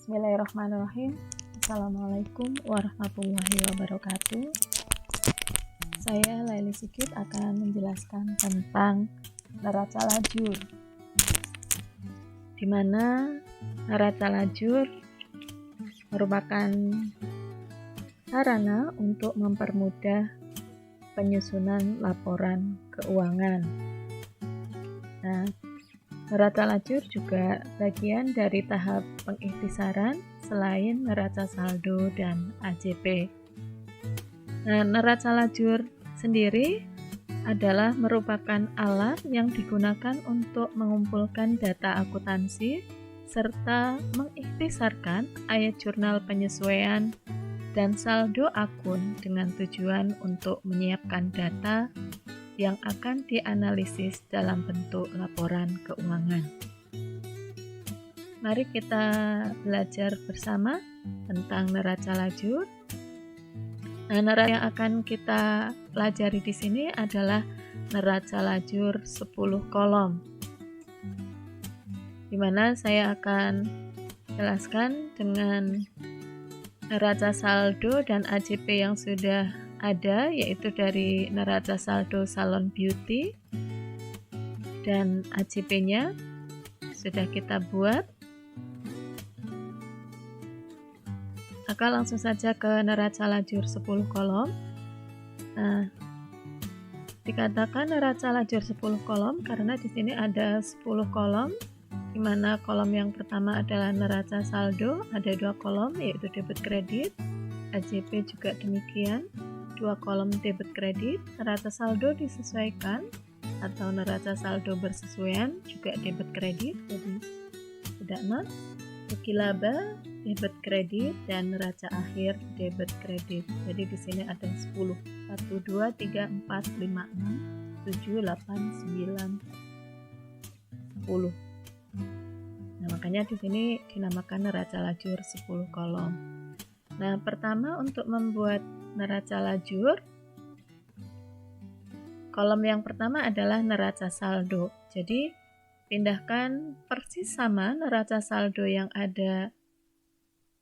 Bismillahirrahmanirrahim. Assalamualaikum warahmatullahi wabarakatuh. Saya Laili Sigit akan menjelaskan tentang neraca lajur, di mana neraca lajur merupakan sarana untuk mempermudah penyusunan laporan keuangan. Nah, neraca lajur juga bagian dari tahap pengikhtisaran selain neraca saldo dan AJP. Nah, neraca lajur sendiri adalah merupakan alat yang digunakan untuk mengumpulkan data akuntansi serta mengikhtisarkan ayat jurnal penyesuaian dan saldo akun dengan tujuan untuk menyiapkan data yang akan dianalisis dalam bentuk laporan keuangan. Mari kita belajar bersama tentang neraca lajur. Nah, neraca yang akan kita pelajari di sini adalah neraca lajur 10 kolom. Di mana saya akan jelaskan dengan neraca saldo dan AJP yang sudah ada, yaitu dari neraca saldo salon beauty, dan AJP-nya sudah kita buat. Maka langsung saja ke neraca lajur 10 kolom. Nah, dikatakan neraca lajur 10 kolom karena di sini ada 10 kolom, di mana kolom yang pertama adalah neraca saldo, ada 2 kolom yaitu debit kredit, AJP juga demikian, 2 kolom debit kredit, neraca saldo disesuaikan atau neraca saldo bersesuaian juga debit kredit, jadi tidak not, rugi laba, debit kredit, dan neraca akhir debit kredit. Jadi di sini ada 10, 1, 2, 3, 4, 5, 6, 7, 8, 9, 10. Nah, makanya di sini dinamakan neraca lajur 10 kolom. Nah, pertama untuk membuat neraca lajur, kolom yang pertama adalah neraca saldo. Jadi, pindahkan persis sama neraca saldo yang ada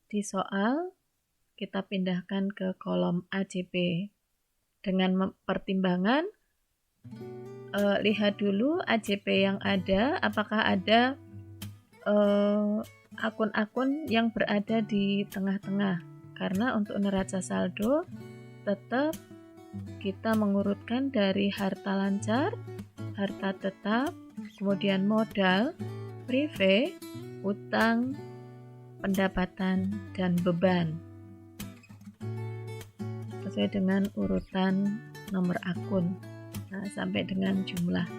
di soal, kita pindahkan ke kolom AJP. Dengan pertimbangan, lihat dulu AJP yang ada, apakah ada akun-akun yang berada di tengah-tengah. Karena untuk neraca saldo tetap kita mengurutkan dari harta lancar, harta tetap, kemudian modal, prive, utang, pendapatan, dan beban. Sesuai dengan urutan nomor akun. Nah, sampai dengan jumlah.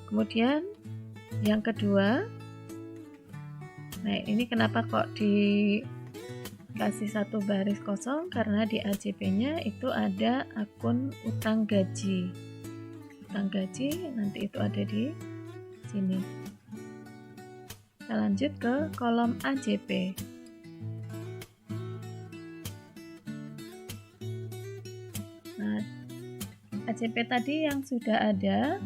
Kemudian yang kedua, nah ini kenapa kok dikasih satu baris kosong, karena di AJP-nya itu ada akun utang gaji. Utang gaji nanti itu ada di sini. Kita lanjut ke kolom AJP. Nah, AJP tadi yang sudah ada,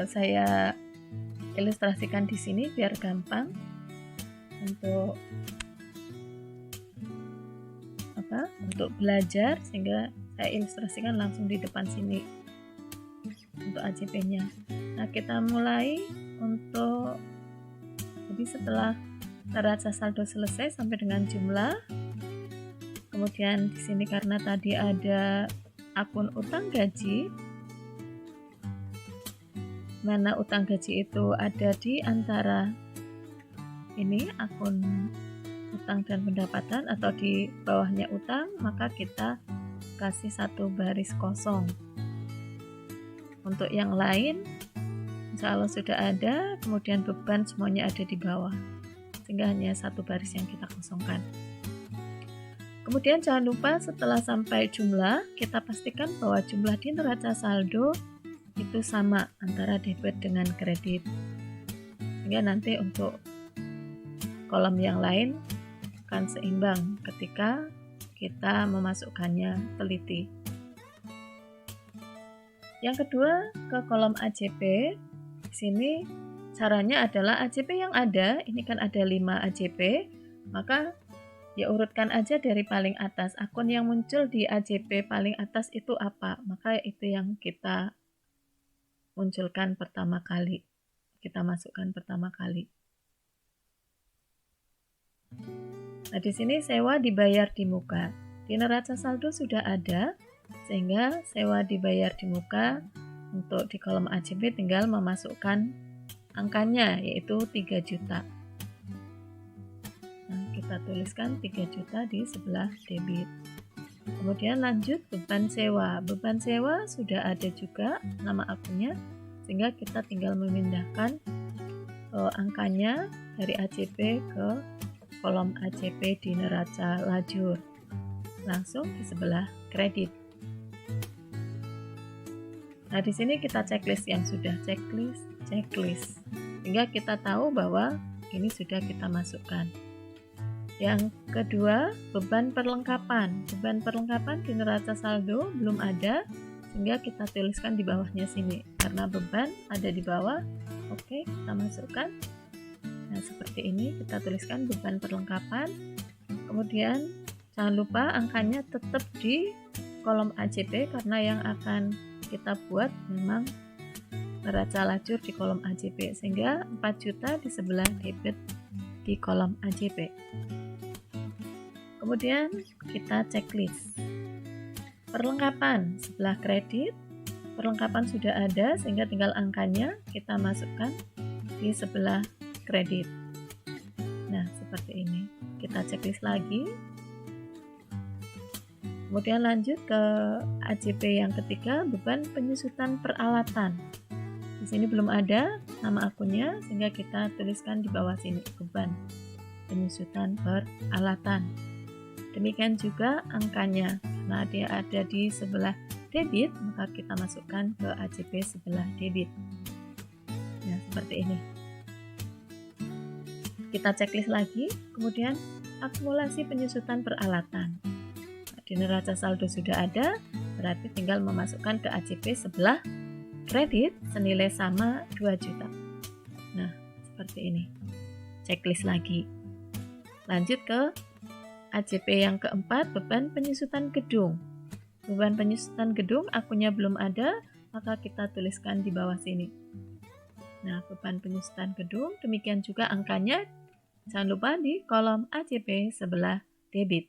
saya ilustrasikan di sini biar gampang untuk belajar, sehingga saya ilustrasikan langsung di depan sini untuk AJP-nya. Nah, kita mulai untuk, jadi setelah neraca saldo selesai sampai dengan jumlah, kemudian di sini karena tadi ada akun utang gaji, mana utang gaji itu ada di antara ini akun utang dan pendapatan atau di bawahnya utang, maka kita kasih satu baris kosong. Untuk yang lain insya Allah sudah ada, kemudian beban semuanya ada di bawah, sehingga hanya satu baris yang kita kosongkan. Kemudian jangan lupa setelah sampai jumlah, kita pastikan bahwa jumlah di neraca saldo itu sama antara debit dengan kredit, sehingga nanti untuk kolom yang lain akan seimbang ketika kita memasukkannya teliti. Yang kedua, ke kolom AJP. Di sini caranya adalah AJP yang ada, ini kan ada 5 AJP, maka ya urutkan aja dari paling atas. Akun yang muncul di AJP paling atas itu apa? Maka itu yang kita munculkan pertama kali. Kita masukkan pertama kali. Nah, di sini sewa dibayar di muka. Di neraca saldo sudah ada, sehingga sewa dibayar di muka untuk di kolom AJP tinggal memasukkan angkanya, yaitu 3 juta. Nah, kita tuliskan 3 juta di sebelah debit. Kemudian lanjut beban sewa. Beban sewa sudah ada juga nama akunnya, sehingga kita tinggal memindahkan angkanya dari AJP ke kolom AJP di neraca lajur. Langsung di sebelah kredit. Nah, di sini kita checklist yang sudah checklist. Sehingga kita tahu bahwa ini sudah kita masukkan. Yang kedua, beban perlengkapan. Beban perlengkapan di neraca saldo belum ada, sehingga kita tuliskan di bawahnya sini. Karena beban ada di bawah, oke, kita masukkan. Nah, seperti ini kita tuliskan beban perlengkapan. Kemudian jangan lupa angkanya tetap di kolom AJP karena yang akan kita buat memang neraca lajur di kolom AJP, sehingga 4 juta di sebelah debit di kolom AJP. Kemudian kita checklist. Perlengkapan sebelah kredit, perlengkapan sudah ada sehingga tinggal angkanya kita masukkan di sebelah kredit. Nah, seperti ini. Kita checklist lagi. Kemudian lanjut ke AJP yang ketiga, beban penyusutan peralatan. Di sini belum ada nama akunnya, sehingga kita tuliskan di bawah sini beban penyusutan peralatan. Demikian juga angkanya, karena dia ada di sebelah debit, maka kita masukkan ke AJP sebelah debit. Nah, seperti ini. Kita checklist lagi, kemudian akumulasi penyusutan peralatan. Nah, di neraca saldo sudah ada, berarti tinggal memasukkan ke AJP sebelah kredit senilai sama 2 juta. Nah, seperti ini. Checklist lagi. Lanjut ke AJP yang keempat, beban penyusutan gedung. Beban penyusutan gedung akunnya belum ada, maka kita tuliskan di bawah sini. Nah, beban penyusutan gedung, demikian juga angkanya, jangan lupa di kolom AJP sebelah debit.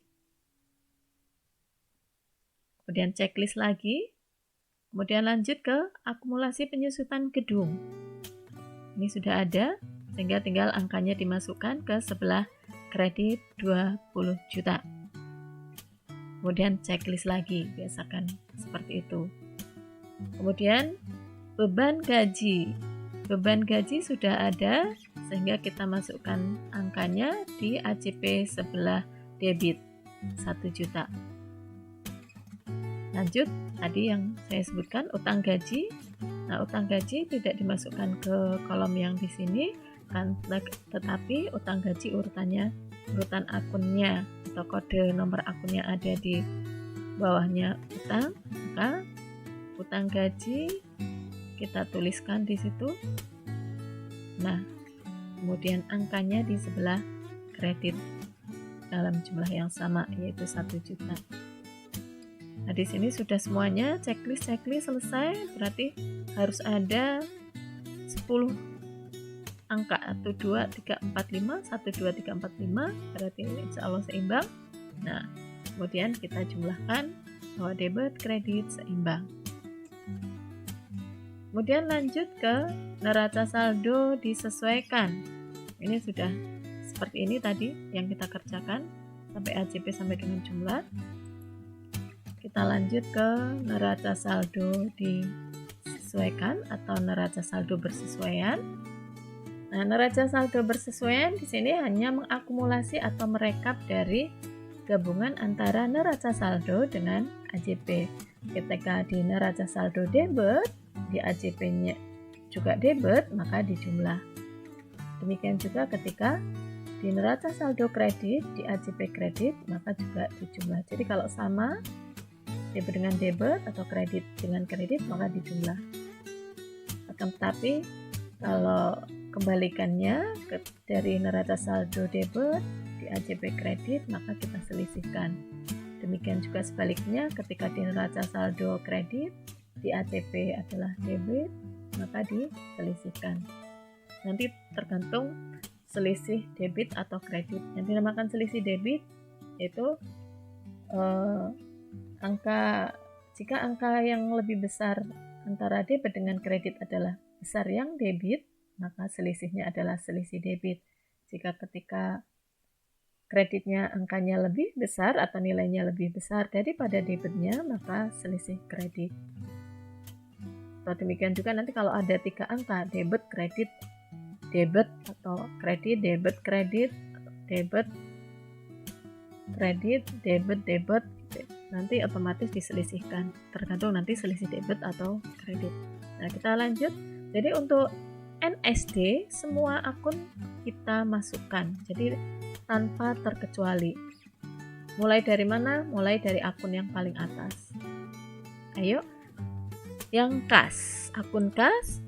Kemudian checklist lagi. Kemudian lanjut ke akumulasi penyusutan gedung. Ini sudah ada, sehingga tinggal angkanya dimasukkan ke sebelah kredit 20 juta. Kemudian checklist lagi, biasakan seperti itu. Kemudian beban gaji. Beban gaji sudah ada, sehingga kita masukkan angkanya di AJP sebelah debit 1 juta. Lanjut, tadi yang saya sebutkan utang gaji. Nah, utang gaji tidak dimasukkan ke kolom yang di sini, kan, tetapi utang gaji urutan akunnya atau kode nomor akunnya ada di bawahnya utang, maka utang gaji kita tuliskan di situ. Nah, kemudian angkanya di sebelah kredit dalam jumlah yang sama, yaitu 1 juta. Nah, di sini sudah semuanya checklist selesai, berarti harus ada 10 angka, 1, 2, 3, 4, 5, 1, 2, 3, 4, 5, berarti insya Allah seimbang. Nah, kemudian kita jumlahkan bahwa debit kredit seimbang. Kemudian lanjut ke neraca saldo disesuaikan. Ini sudah seperti ini tadi yang kita kerjakan sampai AJP sampai dengan jumlah. Kita lanjut ke neraca saldo disesuaikan atau neraca saldo bersesuaian. Nah, neraca saldo bersesuaian di sini hanya mengakumulasi atau merekap dari gabungan antara neraca saldo dengan AJP. Ketika di neraca saldo debit, di AJP-nya juga debit, maka dijumlah. Demikian juga ketika di neraca saldo kredit, di AJP kredit, maka juga dijumlah. Jadi kalau sama, debit dengan debit atau kredit dengan kredit, maka dijumlah. Akan tetapi kalau kembalikannya dari neraca saldo debit di AJP kredit, maka kita selisihkan. Demikian juga sebaliknya, ketika di neraca saldo kredit di AJP adalah debit, maka diselisihkan. Nanti tergantung selisih debit atau kredit. Yang dinamakan selisih debit yaitu jika angka yang lebih besar antara debit dengan kredit adalah besar yang debit, maka selisihnya adalah selisih debit. Jika ketika kreditnya angkanya lebih besar atau nilainya lebih besar daripada debitnya, maka selisih kredit. Atau demikian juga nanti kalau ada 3 angka, debit, kredit, debit, atau kredit, debit, kredit, debit, kredit, debit, debit, nanti otomatis diselisihkan, tergantung nanti selisih debit atau kredit. Nah, kita lanjut. Jadi untuk NSD semua akun kita masukkan, jadi tanpa terkecuali. Mulai dari mana? Mulai dari akun yang paling atas. Ayo, yang kas, akun kas.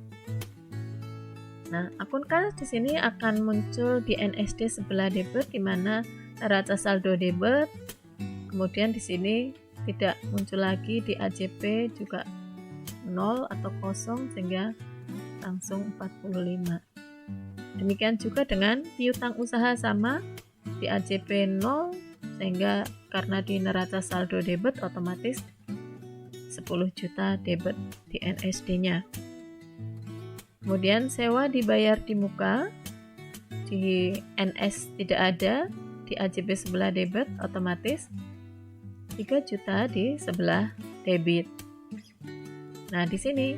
Nah, akun kas di sini akan muncul di NSD sebelah debit, di mana neraca saldo debit. Kemudian di sini tidak muncul lagi di AJP juga 0 atau kosong, sehingga langsung 45. Demikian juga dengan piutang usaha, sama di AJP 0, sehingga karena di neraca saldo debit otomatis 10 juta debit di NSD-nya. Kemudian sewa dibayar di muka, di NS tidak ada, di AJP sebelah debit otomatis 3 juta di sebelah debit. Nah, di sini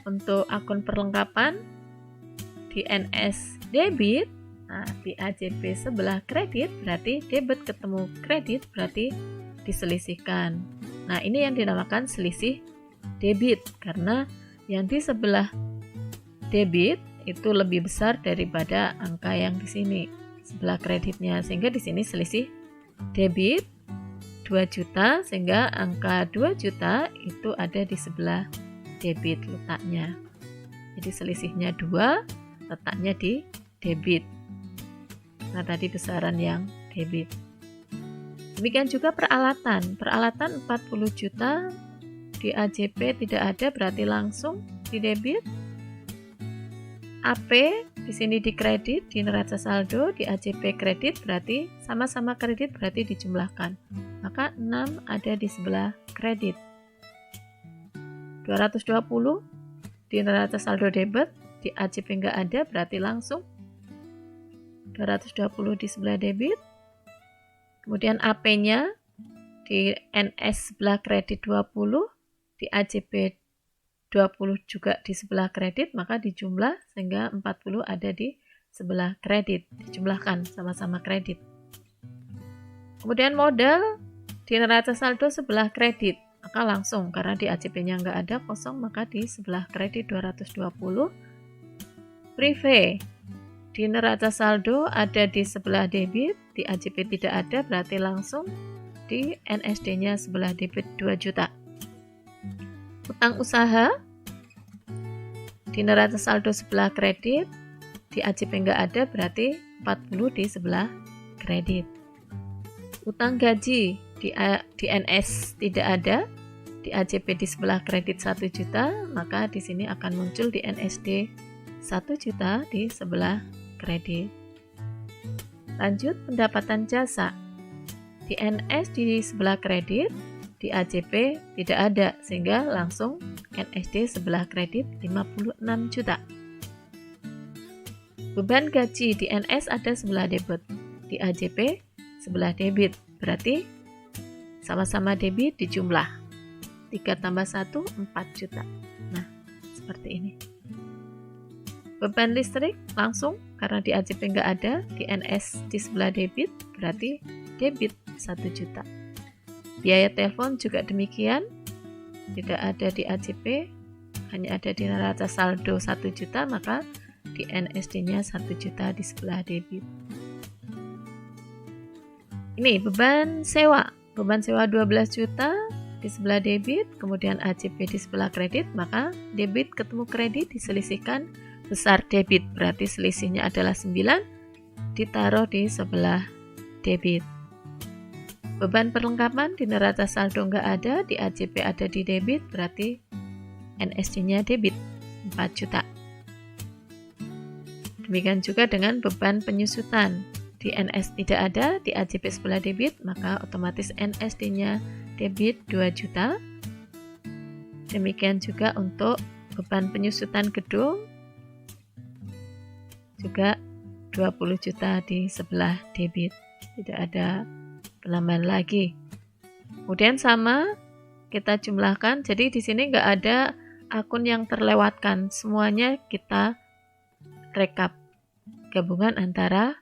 untuk akun perlengkapan di NS debit, nah di AJP sebelah kredit berarti debit ketemu kredit berarti diselisihkan. Nah, ini yang dinamakan selisih debit karena yang di sebelah debit itu lebih besar daripada angka yang di sini sebelah kreditnya, sehingga di sini selisih debit 2 juta, sehingga angka 2 juta itu ada di sebelah debit letaknya. Jadi selisihnya 2, letaknya di debit. Nah, tadi besaran yang debit. Demikian juga peralatan. Peralatan 40 juta di AJP tidak ada, berarti langsung di debit. AP di sini di kredit, di neraca saldo, di AJP kredit berarti sama-sama kredit berarti dijumlahkan. Maka 6 ada di sebelah kredit. 220 di neraca saldo debit, di AJP enggak ada berarti langsung 220 di sebelah debit. Kemudian AP-nya di NS sebelah kredit 20, di AJP 20 juga di sebelah kredit, maka dijumlah sehingga 40 ada di sebelah kredit, dijumlahkan sama-sama kredit. Kemudian modal di neraca saldo sebelah kredit, maka langsung karena di AJP-nya nggak ada kosong, maka di sebelah kredit 220. Prive di neraca saldo ada di sebelah debit, di AJP tidak ada berarti langsung di NSD-nya sebelah debit 2 juta. Utang usaha di neraca saldo sebelah kredit, di AJP nggak ada berarti 40 di sebelah kredit. Utang gaji di NS tidak ada, di AJP di sebelah kredit 1 juta, maka di sini akan muncul di NSD 1 juta di sebelah kredit. Lanjut, pendapatan jasa di NS di sebelah kredit, di AJP tidak ada, sehingga langsung NSD sebelah kredit 56 juta. Beban gaji di NS ada sebelah debit, di AJP sebelah debit, berarti sama-sama debit dijumlah 3 tambah 1, 4 juta. Nah, seperti ini. Beban listrik langsung karena di AJP nggak ada, di NS di sebelah debit berarti debit 1 juta. Biaya telepon juga demikian, tidak ada di AJP, hanya ada di neraca saldo 1 juta, maka di NSD-nya 1 juta di sebelah debit. Ini beban sewa 12 juta di sebelah debit, kemudian AJP di sebelah kredit, maka debit ketemu kredit diselisihkan besar debit, berarti selisihnya adalah 9, ditaruh di sebelah debit. Beban perlengkapan di neraca saldo nggak ada, di AJP ada di debit, berarti NSD-nya debit 4 juta. Demikian juga dengan beban penyusutan. Di NS tidak ada, di AJP sebelah debit, maka otomatis NSD-nya debit 2 juta. Demikian juga untuk beban penyusutan gedung, juga 20 juta di sebelah debit. Tidak ada penambahan lagi. Kemudian sama, kita jumlahkan. Jadi di sini nggak ada akun yang terlewatkan. Semuanya kita rekap gabungan antara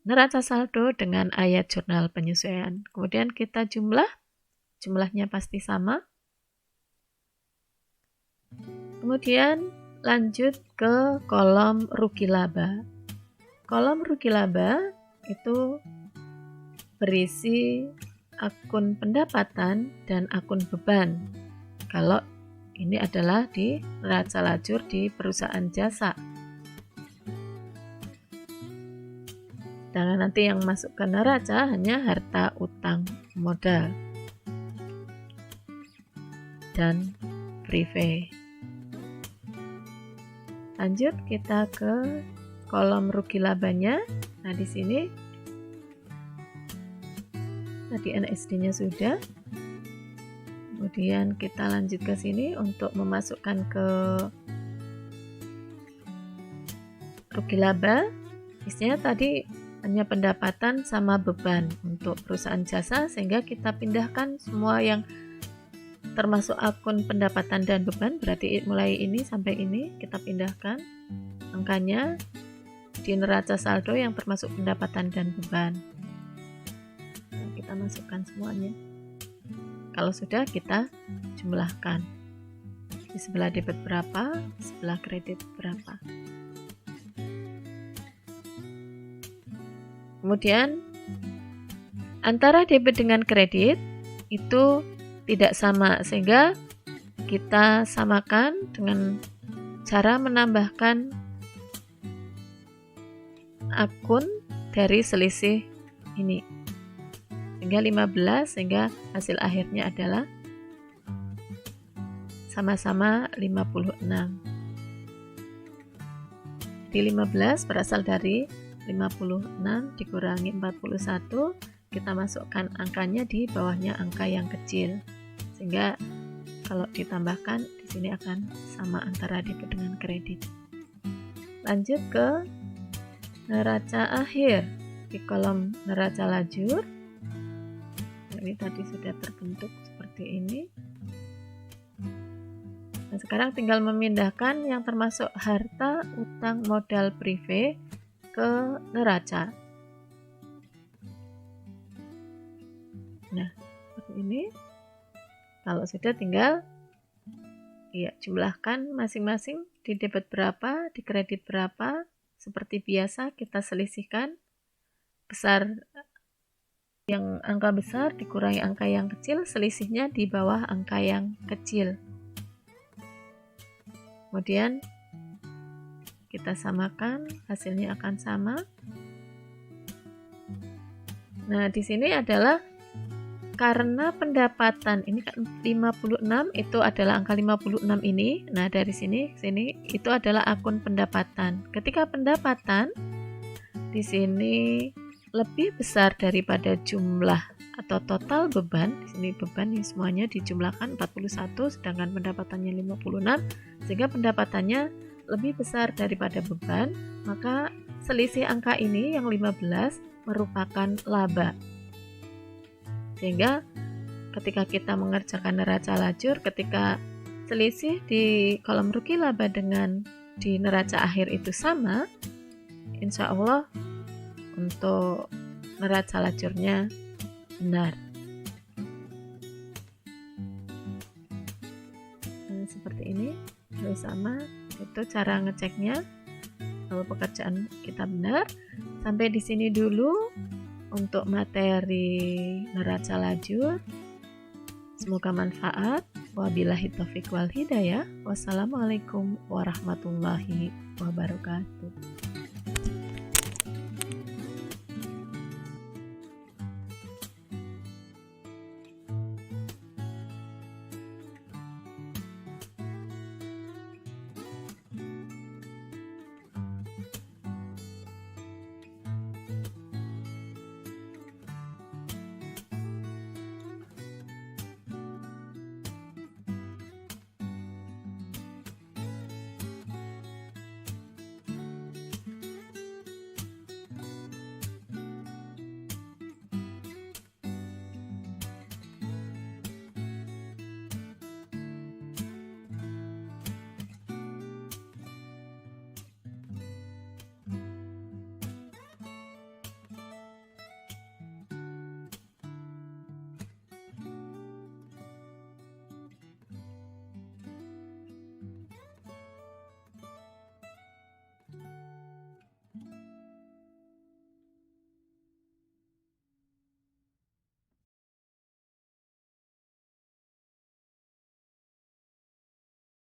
neraca saldo dengan ayat jurnal penyesuaian. Kemudian kita jumlahnya pasti sama. Kemudian lanjut ke kolom rugi laba. Kolom rugi laba itu berisi akun pendapatan dan akun beban. Kalau ini adalah di neraca lajur di perusahaan jasa. Dan nanti yang masuk ke neraca hanya harta utang modal dan prive. Lanjut kita ke kolom rugi labanya. Nah, di sini tadi NSD-nya sudah. Kemudian kita lanjut ke sini untuk memasukkan ke rugi laba. Isinya tadi hanya pendapatan sama beban untuk perusahaan jasa, sehingga kita pindahkan semua yang termasuk akun pendapatan dan beban, berarti mulai ini sampai ini kita pindahkan angkanya di neraca saldo yang termasuk pendapatan dan beban. Nah, kita masukkan semuanya. Kalau sudah, kita jumlahkan. Di sebelah debit berapa, di sebelah kredit berapa. Kemudian antara debit dengan kredit itu tidak sama, sehingga kita samakan dengan cara menambahkan akun dari selisih ini, sehingga 15, sehingga hasil akhirnya adalah sama-sama 56. Di 15 berasal dari 56 dikurangi 41, kita masukkan angkanya di bawahnya angka yang kecil, sehingga kalau ditambahkan di sini akan sama antara debit dengan kredit. Lanjut ke neraca akhir. Di kolom neraca lajur, ini tadi sudah terbentuk seperti ini. Nah, sekarang tinggal memindahkan yang termasuk harta utang modal prive ke neraca. Nah, seperti ini. Kalau sudah, tinggal jumlahkan masing-masing, di debit berapa, di kredit berapa. Seperti biasa kita selisihkan besar, yang angka besar dikurangi angka yang kecil, selisihnya di bawah angka yang kecil. Kemudian kita samakan, hasilnya akan sama. Nah, di sini adalah karena pendapatan ini kan 56, itu adalah angka 56 ini. Nah, dari sini itu adalah akun pendapatan. Ketika pendapatan di sini lebih besar daripada jumlah atau total beban, di sini beban ini semuanya dijumlahkan 41, sedangkan pendapatannya 56, sehingga pendapatannya lebih besar daripada beban, maka selisih angka ini yang 15 merupakan laba. Sehingga ketika kita mengerjakan neraca lajur, ketika selisih di kolom rugi laba dengan di neraca akhir itu sama, insya Allah untuk neraca lajurnya benar. Nah, seperti ini harus sama. Itu cara ngeceknya bahwa pekerjaan kita benar. Sampai di sini dulu untuk materi neraca lajur. Semoga manfaat. Wabillahi taufiq wal hidayah. Wassalamualaikum warahmatullahi wabarakatuh.